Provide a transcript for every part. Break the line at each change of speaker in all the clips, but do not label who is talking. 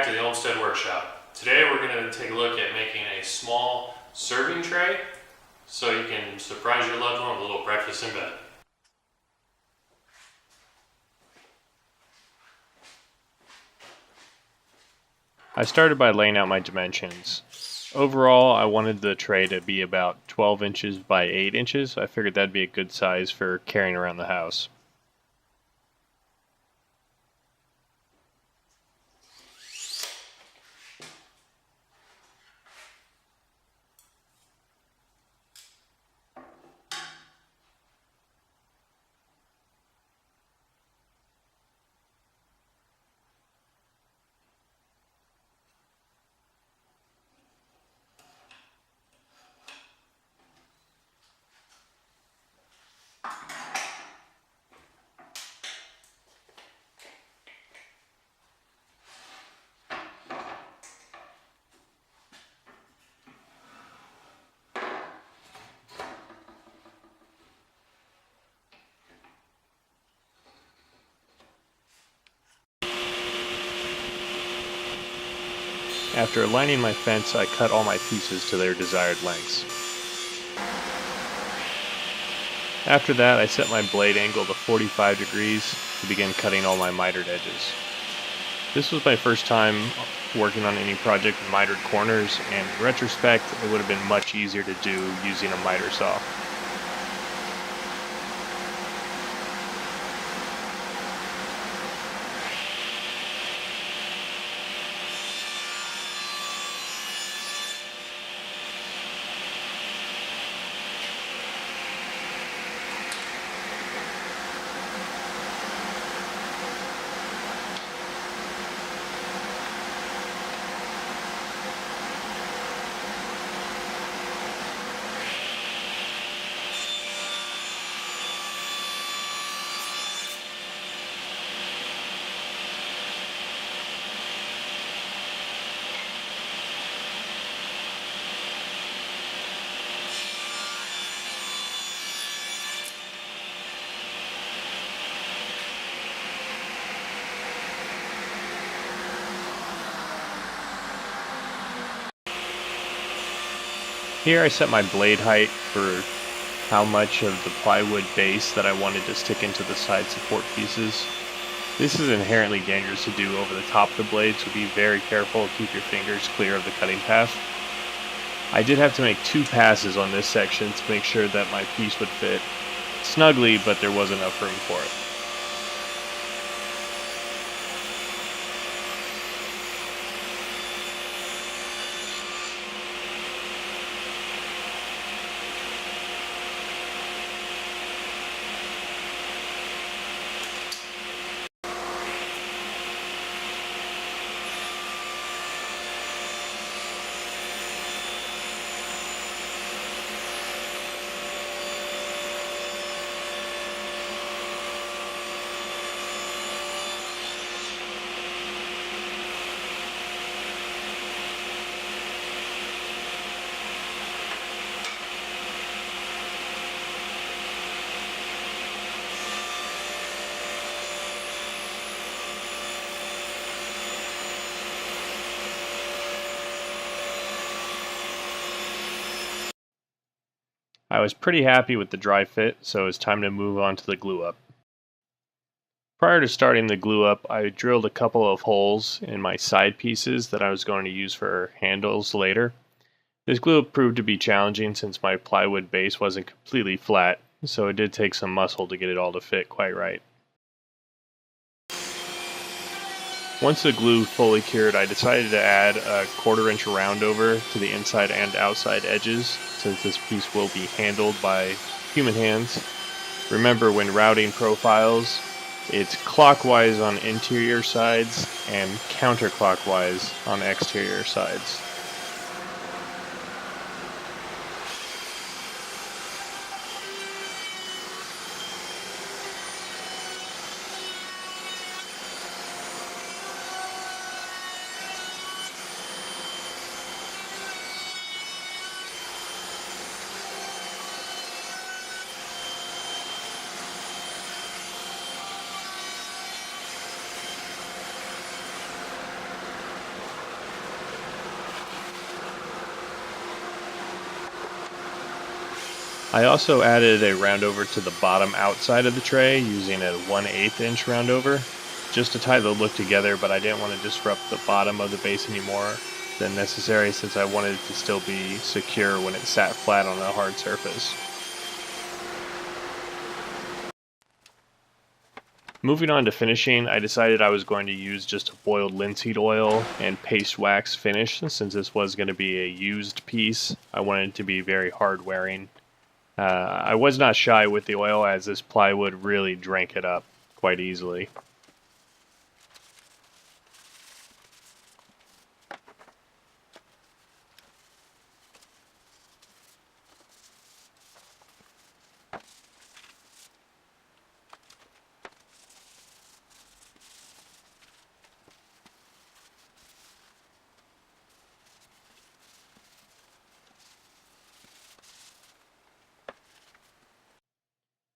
back to the Olmstead workshop. Today we're going to take a look at making a small serving tray so you can surprise your loved one with a little breakfast in bed. I started by laying out my dimensions. Overall, I wanted the tray to be about 12 inches by 8 inches. I figured that'd be a good size for carrying around the house. After aligning my fence, I cut all my pieces to their desired lengths. After that, I set my blade angle to 45 degrees to begin cutting all my mitered edges. This was my first time working on any project with mitered corners, and in retrospect, it would have been much easier to do using a miter saw. Here I set my blade height for how much of the plywood base that I wanted to stick into the side support pieces. This is inherently dangerous to do over the top of the blade, so be very careful to keep your fingers clear of the cutting path. I did have to make 2 passes on this section to make sure that my piece would fit snugly, but there was enough room for it. I was pretty happy with the dry fit, so it was time to move on to the glue up. Prior to starting the glue up, I drilled a couple of holes in my side pieces that I was going to use for handles later. This glue up proved to be challenging since my plywood base wasn't completely flat, so it did take some muscle to get it all to fit quite right. Once the glue fully cured, I decided to add a 1/4 inch roundover to the inside and outside edges, since this piece will be handled by human hands. Remember, when routing profiles, it's clockwise on interior sides and counterclockwise on exterior sides. I also added a roundover to the bottom outside of the tray using a 1/8 inch roundover, just to tie the look together, but I didn't want to disrupt the bottom of the base any more than necessary since I wanted it to still be secure when it sat flat on a hard surface. Moving on to finishing, I decided I was going to use just a boiled linseed oil and paste wax finish since this was going to be a used piece. I wanted it to be very hard wearing. I was not shy with the oil as this plywood really drank it up quite easily.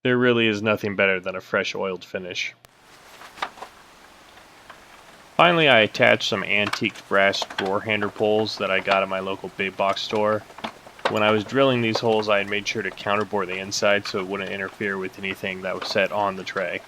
There really is nothing better than a fresh oiled finish. Finally, I attached some antique brass drawer hanger pulls that I got at my local big box store. When I was drilling these holes, I had made sure to counterbore the inside so it wouldn't interfere with anything that was set on the tray.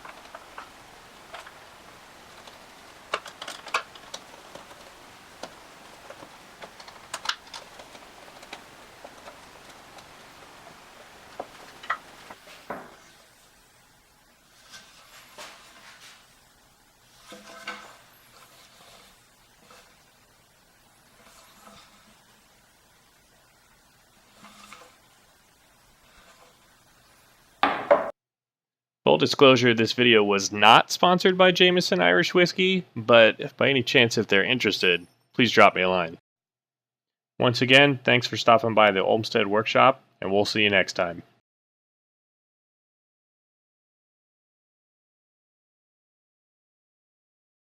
Full disclosure, this video was not sponsored by Jameson Irish Whiskey, but if by any chance if they're interested, please drop me a line. Once again, thanks for stopping by the Olmstead workshop, and we'll see you next time.